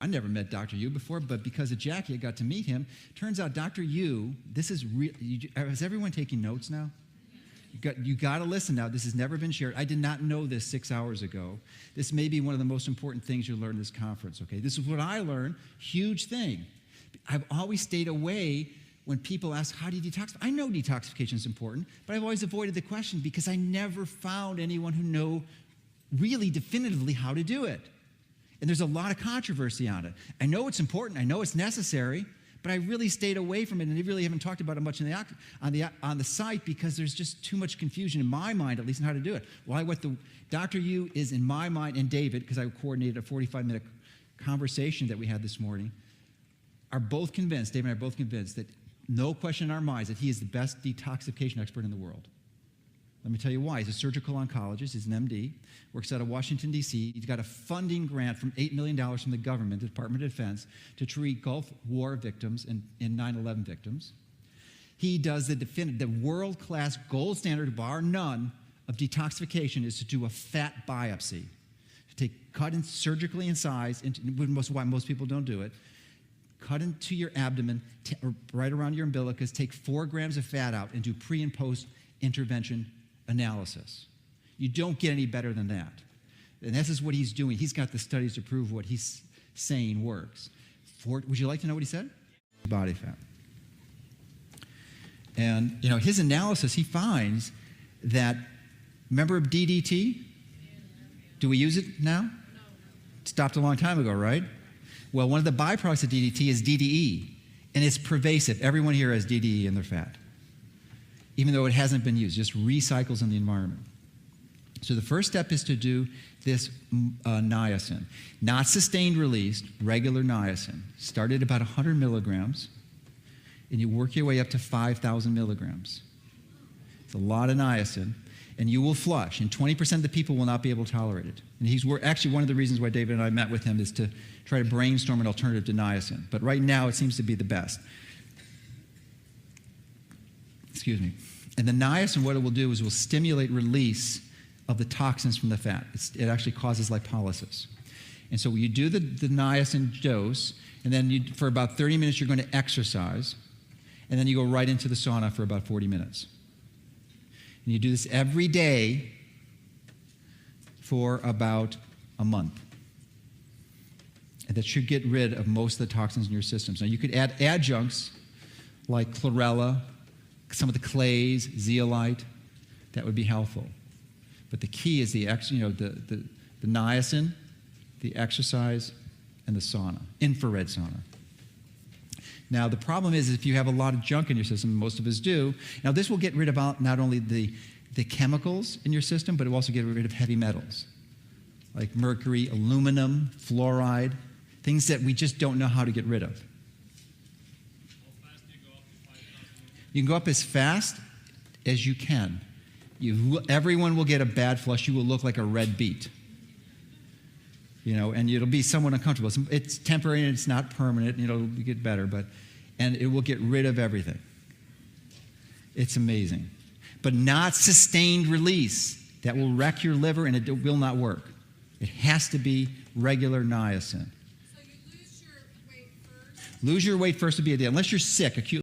I never met Dr. Yu before, but because of Jackie, I got to meet him. Turns out Dr. Yu, this is real. Is everyone taking notes now? You got to listen now. This has never been shared. I did not know this 6 hours ago. This may be one of the most important things you learn in this conference, okay? This is what I learned. Huge thing. I've always stayed away when people ask, how do you detoxify? I know detoxification is important, but I've always avoided the question because I never found anyone who know really definitively how to do it. And there's a lot of controversy on it. I know it's important. I know it's necessary. But I really stayed away from it, and they really haven't talked about it much on the site because there's just too much confusion in my mind, at least on how to do it. Why what the Dr. Yu is in my mind, and David, because I coordinated a 45-minute conversation that we had this morning, are both convinced, David and I are both convinced that no question in our minds that he is the best detoxification expert in the world. Let me tell you why. He's a surgical oncologist. He's an MD. Works out of Washington, D.C. He's got a funding grant from $8 million from the government, the Department of Defense, to treat Gulf War victims and 9/11 victims. He does the world-class gold standard, bar none, of detoxification is to do a fat biopsy. Cut in surgically in size, why most people don't do it, cut into your abdomen, right around your umbilicus, take 4 grams of fat out, and do pre- and post-intervention analysis. You don't get any better than that. And this is what he's doing. He's got the studies to prove what he's saying works. Would you like to know what he said? Body fat. And his analysis, he finds that, remember DDT? Do we use it now? No. Stopped a long time ago, right? Well, one of the byproducts of DDT is DDE, and it's pervasive. Everyone here has DDE in their fat, even though it hasn't been used, just recycles in the environment. So the first step is to do this niacin. Not sustained release, regular niacin. Start at about 100 milligrams, and you work your way up to 5,000 milligrams. It's a lot of niacin, and you will flush, and 20% of the people will not be able to tolerate it. And actually one of the reasons why David and I met with him is to try to brainstorm an alternative to niacin. But right now it seems to be the best. Excuse me. And the niacin, what it will do is it will stimulate release of the toxins from the fat. It actually causes lipolysis. And so you do the niacin dose, and then for about 30 minutes you're going to exercise, and then you go right into the sauna for about 40 minutes. And you do this every day for about a month. And that should get rid of most of the toxins in your systems. Now you could add adjuncts like chlorella, some of the clays, zeolite. That would be helpful. But the key is the niacin, the exercise, and the sauna, infrared sauna. Now, the problem is if you have a lot of junk in your system, most of us do, now this will get rid of not only the chemicals in your system, but it will also get rid of heavy metals, like mercury, aluminum, fluoride, things that we just don't know how to get rid of. You can go up as fast as you can. Everyone will get a bad flush. You will look like a red beet. And it'll be somewhat uncomfortable. It's temporary and it's not permanent. It'll get better, and it will get rid of everything. It's amazing. But not sustained release. That will wreck your liver and it will not work. It has to be regular niacin. So you lose your weight first? Lose your weight first would be ideal, unless you're sick, acute.